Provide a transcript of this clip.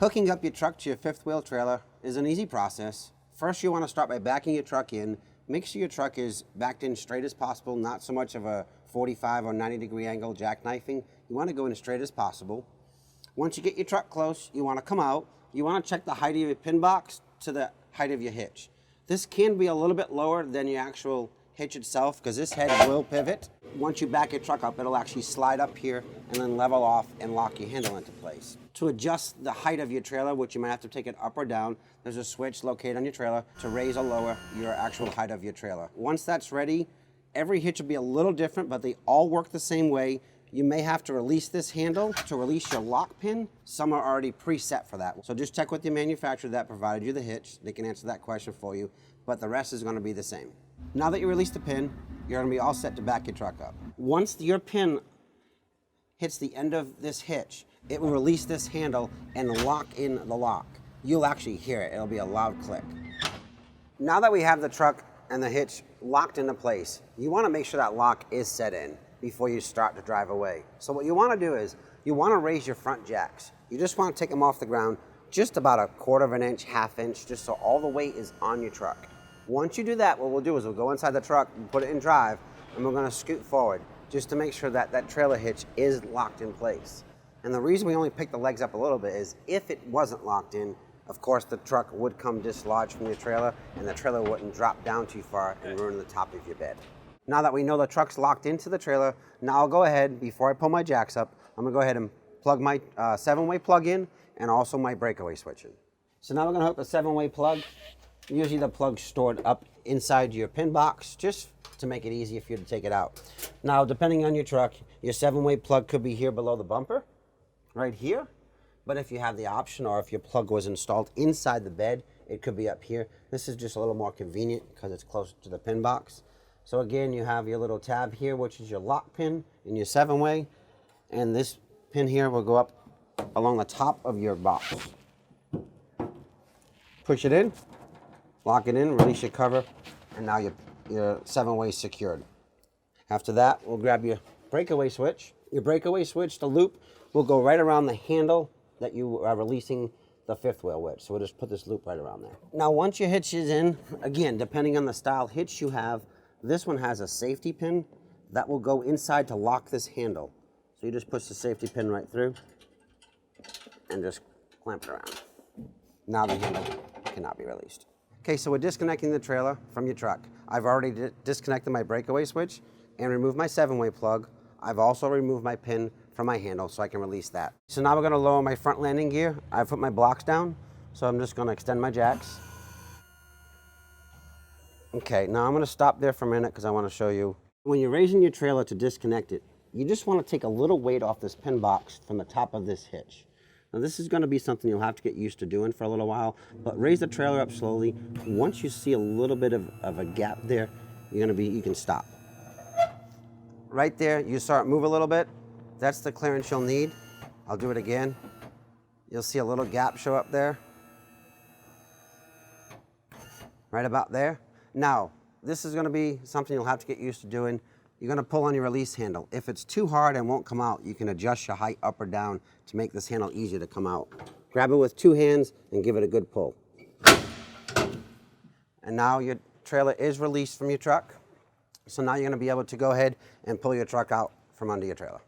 Hooking up your truck to your fifth wheel trailer is an easy process. First, you want to start by backing your truck in. Make sure your truck is backed in straight as possible, not so much of a 45 or 90 degree angle jackknifing. You want to go in as straight as possible. Once you get your truck close, you want to come out. You want to check the height of your pin box to the height of your hitch. This can be a little bit lower than your actual hitch itself because this head will pivot. Once you back your truck up, it'll actually slide up here and then level off and lock your handle into place. To adjust the height of your trailer, which you might have to take it up or down, there's a switch located on your trailer to raise or lower your actual height of your trailer. Once that's ready, every hitch will be a little different, but they all work the same way. You may have to release this handle to release your lock pin. Some are already preset for that. So just check with your manufacturer that provided you the hitch. They can answer that question for you, but the rest is going to be the same. Now that you release the pin, you're going to be all set to back your truck up. Once your pin hits the end of this hitch, it will release this handle and lock in the lock. You'll actually hear it. It'll be a loud click. Now that we have the truck and the hitch locked into place, you want to make sure that lock is set in before you start to drive away. So what you want to do is you want to raise your front jacks. You just want to take them off the ground just about a 1/4 inch, 1/2 inch, just so all the weight is on your truck. Once you do that, what we'll do is we'll go inside the truck and put it in drive, and we're going to scoot forward just to make sure that that trailer hitch is locked in place. And the reason we only pick the legs up a little bit is if it wasn't locked in, of course the truck would come dislodged from your trailer and the trailer wouldn't drop down too far and ruin the top of your bed. Now that we know the truck's locked into the trailer, now I'll go ahead, before I pull my jacks up, I'm going to go ahead and plug my 7-way plug in and also my breakaway switch in. So now we're going to hook the 7-way plug. Usually the plug's stored up inside your pin box just to make it easier for you to take it out. Now, depending on your truck, your 7-way plug could be here below the bumper, right here. But if you have the option, or if your plug was installed inside the bed, it could be up here. This is just a little more convenient because it's closer to the pin box. So again, you have your little tab here, which is your lock pin in your 7-way. And this pin here will go up along the top of your box. Push it in. Lock it in, release your cover, and now your 7-way is secured. After that, we'll grab your breakaway switch. Your breakaway switch, the loop, will go right around the handle that you are releasing the fifth wheel with. So we'll just put this loop right around there. Now, once your hitch is in, again, depending on the style hitch you have, this one has a safety pin that will go inside to lock this handle. So you just push the safety pin right through and just clamp it around. Now the handle cannot be released. Okay, so we're disconnecting the trailer from your truck. I've already disconnected my breakaway switch and removed my 7-way plug. I've also removed my pin from my handle so I can release that. So now we're going to lower my front landing gear. I've put my blocks down, so I'm just going to extend my jacks. Okay, now I'm going to stop there for a minute because I want to show you. When you're raising your trailer to disconnect it, you just want to take a little weight off this pin box from the top of this hitch. Now this is going to be something you'll have to get used to doing for a little while, but raise the trailer up slowly. Once you see a little bit of a gap there, you can stop. Right there, you saw it move a little bit. That's the clearance you'll need. I'll do it again. You'll see a little gap show up there. Right about there. Now, this is going to be something you'll have to get used to doing. You're going to pull on your release handle. If it's too hard and won't come out, you can adjust your height up or down to make this handle easier to come out. Grab it with 2 hands and give it a good pull. And now your trailer is released from your truck. So now you're going to be able to go ahead and pull your truck out from under your trailer.